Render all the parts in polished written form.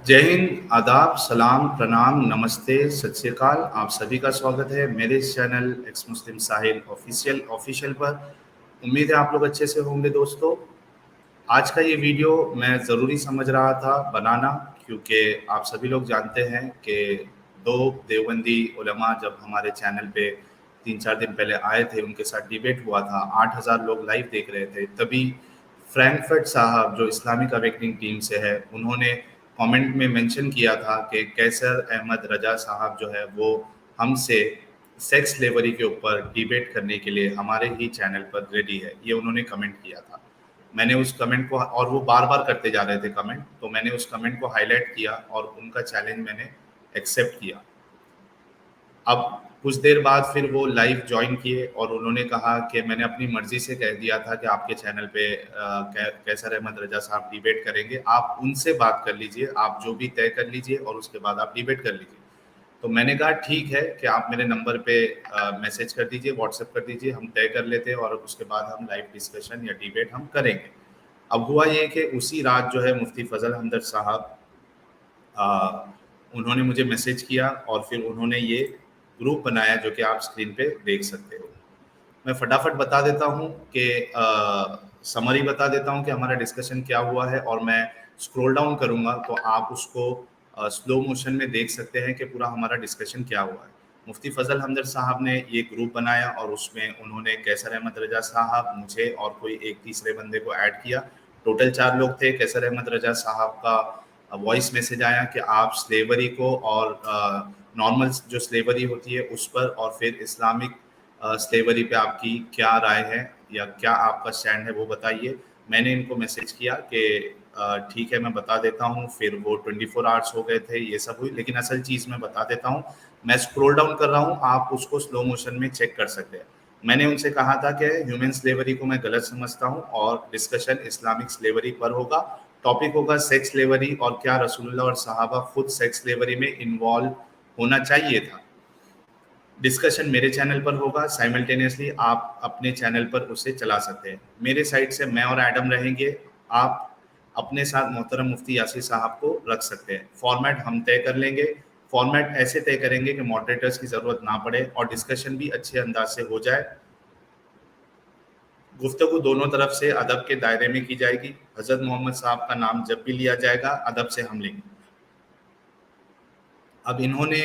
जय हिंद, आदाब, सलाम, प्रणाम, नमस्ते, सत श्री अकाल। आप सभी का स्वागत है मेरे इस चैनल एक्स मुस्लिम साहिल ऑफिशियल पर। उम्मीद है आप लोग अच्छे से होंगे दोस्तों। आज का ये वीडियो मैं ज़रूरी समझ रहा था बनाना, क्योंकि आप सभी लोग जानते हैं कि दो देवबंदी उलमा जब हमारे चैनल पे 3-4 दिन पहले आए थे, उनके साथ डिबेट हुआ था। 8,000 लोग लाइव देख रहे थे। तभी फ्रैंकफर्ट साहब जो इस्लामिक अवेकनिंग टीम से है, उन्होंने कमेंट में मेंशन किया था कि कैसर अहमद रजा साहब जो है वो हमसे सेक्स स्लेवरी के ऊपर डिबेट करने के लिए हमारे ही चैनल पर रेडी है। ये उन्होंने कमेंट किया था। मैंने उस कमेंट को, और वो बार बार करते जा रहे थे कमेंट, तो मैंने उस कमेंट को हाईलाइट किया और उनका चैलेंज मैंने एक्सेप्ट किया। अब कुछ देर बाद फिर वो लाइव ज्वाइन किए और उन्होंने कहा कि मैंने अपनी मर्जी से कह दिया था कि आपके चैनल पे कैसर अहमद रजा साहब डिबेट करेंगे, आप उनसे बात कर लीजिए, आप जो भी तय कर लीजिए और उसके बाद आप डिबेट कर लीजिए। तो मैंने कहा ठीक है कि आप मेरे नंबर पे मैसेज कर दीजिए, व्हाट्सएप कर दीजिए, हम तय कर लेते हैं और उसके बाद हम लाइव डिस्कशन या डिबेट हम करेंगे। अब हुआ ये कि उसी रात जो है मुफ्ती फजल हमदर्द साहब, उन्होंने मुझे मैसेज किया और फिर उन्होंने ये ग्रुप बनाया जो कि आप स्क्रीन पे देख सकते हो। मैं फटाफट बता देता हूँ कि समरी बता देता हूँ कि हमारा डिस्कशन क्या हुआ है, और मैं स्क्रॉल डाउन करूँगा तो आप उसको स्लो मोशन में देख सकते हैं कि पूरा हमारा डिस्कशन क्या हुआ है। मुफ्ती फजल हमदर्द साहब ने ये ग्रुप बनाया और उसमें उन्होंने कैसर अहमद रजा साहब, मुझे और कोई एक तीसरे बंदे को ऐड किया। टोटल 4 लोग थे। कैसर अहमद रजा साहब का वॉइस मैसेज आया कि आप स्लेवरी को और नॉर्मल जो स्लेवरी होती है उस पर, और फिर इस्लामिक स्लेवरी पे आपकी क्या राय है या क्या आपका स्टैंड है वो बताइए। मैंने इनको मैसेज किया कि ठीक है मैं बता देता हूँ। फिर वो 24 आवर्स हो गए थे, ये सब हुई, लेकिन असल चीज़ मैं बता देता हूँ। मैं स्क्रॉल डाउन कर रहा हूँ, आप उसको स्लो मोशन में चेक कर सकते हैं। मैंने उनसे कहा था कि ह्यूमन स्लेवरी को मैं गलत समझता हूँ और डिस्कशन इस्लामिक स्लेवरी पर होगा। टॉपिक होगा सेक्स स्लेवरी और क्या रसूलुल्लाह और सहाबा खुद सेक्स स्लेवरी में इन्वॉल्व होना चाहिए था। डिस्कशन मेरे चैनल पर होगा, साइमल्टेनियसली आप अपने चैनल पर उसे चला सकते हैं। मेरे साइड से मैं और एडम रहेंगे, आप अपने साथ मोहतरम मुफ्ती यासिर साहब को रख सकते हैं। फॉर्मेट हम तय कर लेंगे। फॉर्मेट ऐसे तय करेंगे कि मॉडरेटर्स की ज़रूरत ना पड़े और डिस्कशन भी अच्छे अंदाज से हो जाए। गुफ्तगू दोनों तरफ से अदब के दायरे में की जाएगी। हज़रत मोहम्मद साहब का नाम जब भी लिया जाएगा अदब से हम लेंगे। अब इन्होंने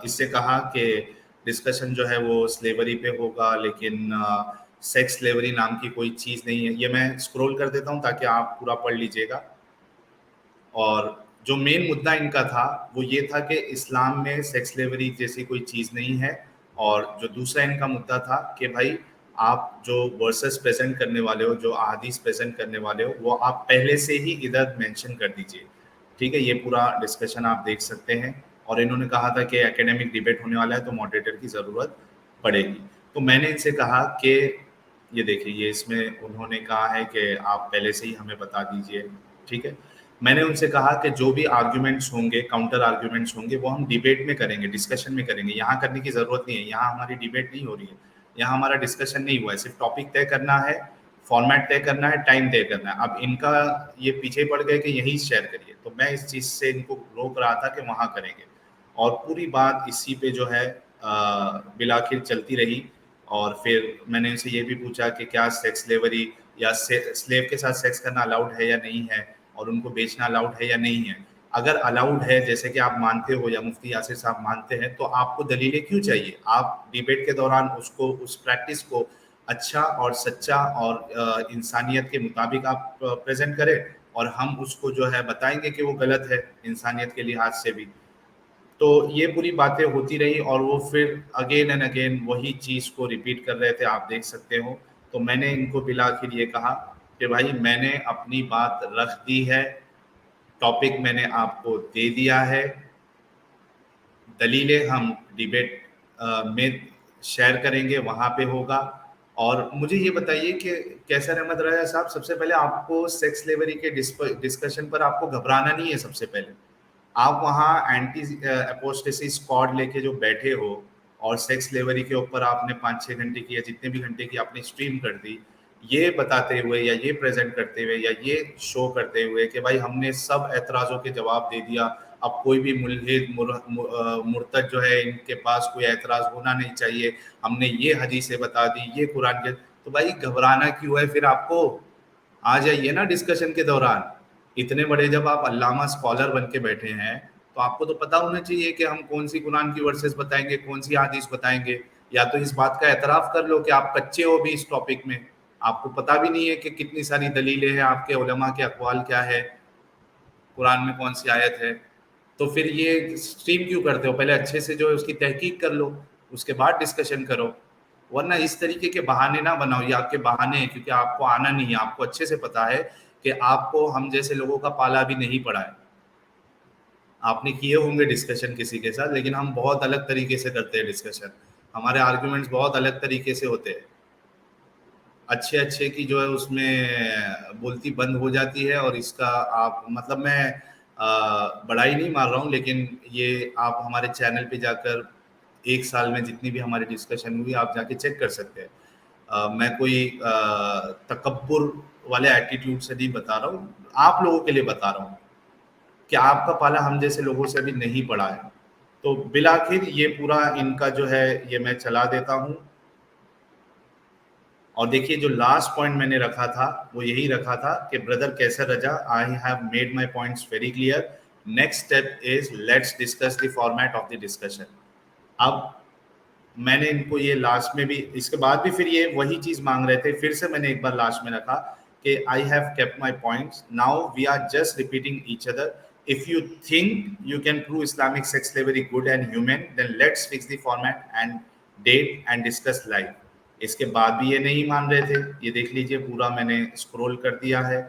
इससे कहा कि डिस्कशन जो है वो स्लेवरी पे होगा, लेकिन सेक्स स्लेवरी नाम की कोई चीज़ नहीं है। ये मैं स्क्रॉल कर देता हूँ ताकि आप पूरा पढ़ लीजिएगा। और जो मेन मुद्दा इनका था वो ये था कि इस्लाम में सेक्स स्लेवरी जैसी कोई चीज़ नहीं है। और जो दूसरा इनका मुद्दा था कि भाई आप जो वर्सेस प्रेजेंट करने वाले हो, जो अहादीस प्रेजेंट करने वाले हो, वो आप पहले से ही इधर मेंशन कर दीजिए। ठीक है, ये पूरा डिस्कशन आप देख सकते हैं। और इन्होंने कहा था कि एकेडमिक डिबेट होने वाला है तो मॉडरेटर की ज़रूरत पड़ेगी। तो मैंने इनसे कहा कि ये देखिए, ये इसमें उन्होंने कहा है कि आप पहले से ही हमें बता दीजिए। ठीक है, मैंने उनसे कहा कि जो भी आर्ग्यूमेंट्स होंगे, काउंटर आर्ग्यूमेंट्स होंगे, वो हम डिबेट में करेंगे, डिस्कशन में करेंगे। यहाँ करने की ज़रूरत नहीं है, यहाँ हमारी डिबेट नहीं हो रही है, यहाँ हमारा डिस्कशन नहीं हुआ है। सिर्फ टॉपिक तय करना है, फॉर्मेट तय करना है, टाइम तय करना है। अब इनका ये पीछे पड़ गए कि यही शेयर करिए, तो मैं इस चीज़ से इनको रोक रहा था कि वहाँ करेंगे। और पूरी बात इसी पे जो है बिलाखिर चलती रही। और फिर मैंने इनसे ये भी पूछा कि क्या सेक्स स्लेवरी या स्लेव के साथ सेक्स करना अलाउड है या नहीं है, और उनको बेचना अलाउड है या नहीं है। अगर अलाउड है, जैसे कि आप मानते हो या मुफ्ती यासिर साहब मानते हैं, तो आपको दलीलें क्यों चाहिए? आप डिबेट के दौरान उसको, उस प्रैक्टिस को अच्छा और सच्चा और इंसानियत के मुताबिक आप प्रेजेंट करें, और हम उसको जो है बताएंगे कि वो गलत है इंसानियत के लिहाज से भी। तो ये पूरी बातें होती रही और वो फिर अगेन एंड अगेन वही चीज़ को रिपीट कर रहे थे, आप देख सकते हो। तो मैंने इनको बिलाखिर ये कहा कि भाई मैंने अपनी बात रख दी है, टॉपिक मैंने आपको दे दिया है, दलीलें हम डिबेट में शेयर करेंगे, वहाँ पे होगा। और मुझे ये बताइए कि कैसर अहमद रजा साहब, सबसे पहले आपको सेक्स स्लेवरी के डिस्कशन पर आपको घबराना नहीं है। सबसे पहले आप वहाँ एंटी अपोस्टेसी स्क्वाड लेके जो बैठे हो और सेक्स स्लेवरी के ऊपर आपने 5-6 घंटे की या जितने भी घंटे की आपने स्ट्रीम कर दी, ये बताते हुए या ये प्रेजेंट करते हुए या ये शो करते हुए कि भाई हमने सब एतराज़ों के जवाब दे दिया, अब कोई भी मुर्तद जो है इनके पास कोई एतराज़ होना नहीं चाहिए, हमने ये हदीसें बता दी, ये कुरान के, तो भाई घबराना क्यों है फिर आपको? आ जाइए ना डिस्कशन के दौरान। इतने बड़े जब आप अल्लामा स्कॉलर बन के बैठे हैं, तो आपको तो पता होना चाहिए कि हम कौन सी कुरान की वर्सेस बताएंगे, कौन सी हदीस बताएंगे। या तो इस बात का एतराफ़ कर लो कि आप कच्चे हो भी इस टॉपिक में, आपको पता भी नहीं है कि कितनी सारी दलीलें हैं, आपके उलमा के अक़वाल क्या है, कुरान में कौन सी आयत है। तो फिर ये स्ट्रीम क्यों करते हो? पहले अच्छे से जो है उसकी तहकीक कर लो, उसके बाद डिस्कशन करो। वरना इस तरीके के बहाने ना बनाओ, ये आपके बहाने हैं क्योंकि आपको आना नहीं है। आपको अच्छे से पता है कि आपको हम जैसे लोगों का पाला भी नहीं पड़ा है। आपने किए होंगे डिस्कशन किसी के साथ, लेकिन हम बहुत अलग तरीके से करते हैं डिस्कशन। हमारे आर्ग्यूमेंट्स बहुत अलग तरीके से होते हैं। अच्छे अच्छे की जो है उसमें बोलती बंद हो जाती है, और इसका आप मतलब मैं बड़ाई नहीं मार रहा हूँ, लेकिन ये आप हमारे चैनल पे जाकर 1 साल में जितनी भी हमारी डिस्कशन हुई आप जाके चेक कर सकते हैं। मैं कोई तकब्बुर वाले एटीट्यूड से नहीं बता रहा हूँ, आप लोगों के लिए बता रहा हूँ कि आपका पाला हम जैसे लोगों से अभी नहीं पड़ा है। तो बिलाखिर ये पूरा इनका जो है ये मैं चला देता हूँ। और देखिए जो लास्ट पॉइंट मैंने रखा था वो यही रखा था कि brother Qaiser Raza, I have made my points very clear, next step is let's discuss the format of the discussion. अब मैंने इनको ये लास्ट में भी, इसके बाद भी फिर ये वही चीज मांग रहे थे, फिर से मैंने एक बार लास्ट में रखा कि I have kept my points, now we are just repeating each other. If you think you can prove Islamic sex slavery good and human, then let's fix the format and date and discuss live. इसके बाद भी ये नहीं मान रहे थे। ये देख लीजिए पूरा मैंने स्क्रॉल कर दिया है,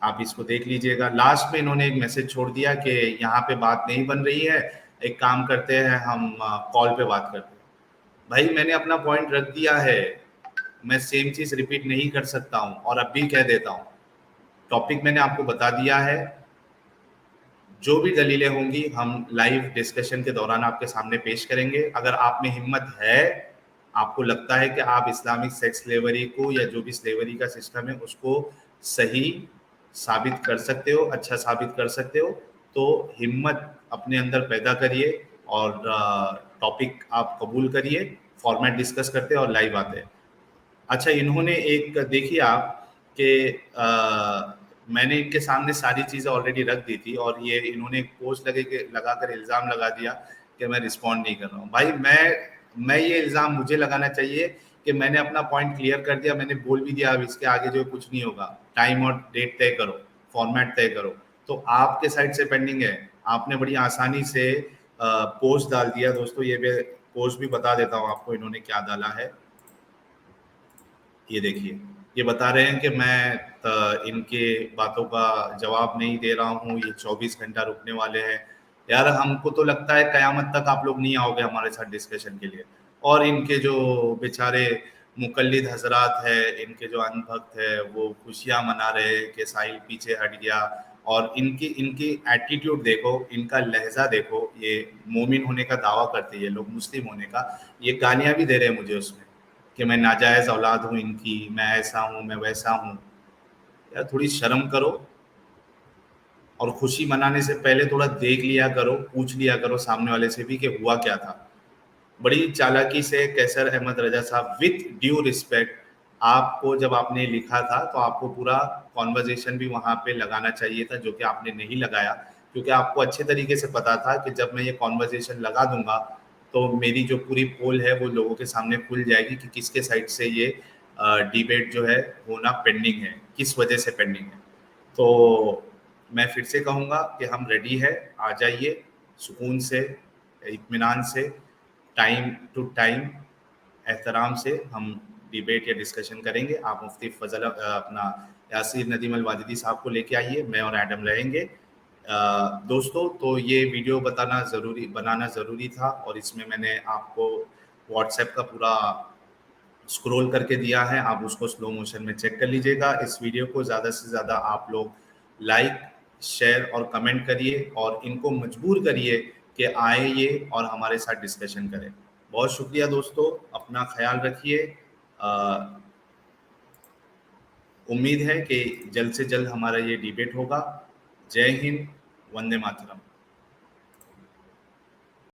आप इसको देख लीजिएगा। लास्ट में इन्होंने एक मैसेज छोड़ दिया कि यहाँ पे बात नहीं बन रही है, एक काम करते हैं हम कॉल पे बात करते हैं। भाई मैंने अपना पॉइंट रख दिया है, मैं सेम चीज रिपीट नहीं कर सकता हूँ, और अब भी कह देता हूँ टॉपिक मैंने आपको बता दिया है। जो भी दलीलें होंगी हम लाइव डिस्कशन के दौरान आपके सामने पेश करेंगे। अगर आप में हिम्मत है, आपको लगता है कि आप इस्लामिक सेक्स स्लेवरी को या जो भी स्लेवरी का सिस्टम है उसको सही साबित कर सकते हो, अच्छा साबित कर सकते हो, तो हिम्मत अपने अंदर पैदा करिए और टॉपिक आप कबूल करिए। फॉर्मेट डिस्कस करते हैं और लाइव आते हैं। अच्छा, इन्होंने एक देखिए आप कि मैंने इनके सामने सारी चीज़ें ऑलरेडी रख दी थी, और ये इन्होंने एक पोस्ट लगाकर इल्ज़ाम लगा दिया कि मैं रिस्पॉन्ड नहीं कर रहा हूँ। भाई मैं ये इल्ज़ाम मुझे लगाना चाहिए कि मैंने अपना पॉइंट क्लियर कर दिया, मैंने बोल भी दिया, अब इसके आगे जो कुछ नहीं होगा। टाइम और डेट तय करो, फॉर्मेट तय करो। तो आपके साइड से पेंडिंग है, आपने बड़ी आसानी से पोस्ट डाल दिया। दोस्तों ये पोस्ट भी बता देता हूँ आपको इन्होंने क्या डाला है। ये देखिए, ये बता रहे हैं कि मैं इनके बातों का जवाब नहीं दे रहा हूँ, ये 24 घंटा रुकने वाले हैं। यार हमको तो लगता है कयामत तक आप लोग नहीं आओगे हमारे साथ डिस्कशन के लिए। और इनके जो बेचारे मुकल्लिद हजरात है, इनके जो अनभक्त है, वो खुशियाँ मना रहे हैं कि साहिल पीछे हट गया। और इनकी इनकी एटीट्यूड देखो, इनका लहजा देखो, ये मोमिन होने का दावा करते हैं ये लोग, मुस्लिम होने का। ये गालियाँ भी दे रहे हैं मुझे उसमें कि मैं नाजायज़ औलाद हूँ इनकी, मैं ऐसा हूँ, मैं वैसा हूँ। यार थोड़ी शर्म करो, और खुशी मनाने से पहले थोड़ा देख लिया करो, पूछ लिया करो सामने वाले से भी कि हुआ क्या था। बड़ी चालाकी से कैसर अहमद रजा साहब, विथ ड्यू रिस्पेक्ट, आपको जब आपने लिखा था तो आपको पूरा कॉन्वर्जेशन भी वहाँ पे लगाना चाहिए था, जो कि आपने नहीं लगाया, क्योंकि आपको अच्छे तरीके से पता था कि जब मैं ये कॉन्वर्जेशन लगा दूंगा तो मेरी जो पूरी पोल है वो लोगों के सामने खुल जाएगी कि किसके साइड से ये डिबेट जो है होना पेंडिंग है, किस वजह से पेंडिंग है। तो मैं फिर से कहूँगा कि हम रेडी है, आ जाइए सुकून से, इत्मीनान से, टाइम टू टाइम, एहतराम से हम डिबेट या डिस्कशन करेंगे। आप मुफ्ती फजल अपना यासिर नदीम अल-वाजिदी साहब को लेके आइए, मैं और एडम रहेंगे। दोस्तों तो ये वीडियो बनाना ज़रूरी था, और इसमें मैंने आपको व्हाट्सएप का पूरा स्क्रॉल करके दिया है, आप उसको स्लो मोशन में चेक कर लीजिएगा। इस वीडियो को ज़्यादा से ज़्यादा आप लोग लाइक, शेयर और कमेंट करिए, और इनको मजबूर करिए कि आए ये और हमारे साथ डिस्कशन करें। बहुत शुक्रिया दोस्तों, अपना ख्याल रखिए। उम्मीद है कि जल्द से जल्द हमारा ये डिबेट होगा। जय हिंद, वंदे मातरम।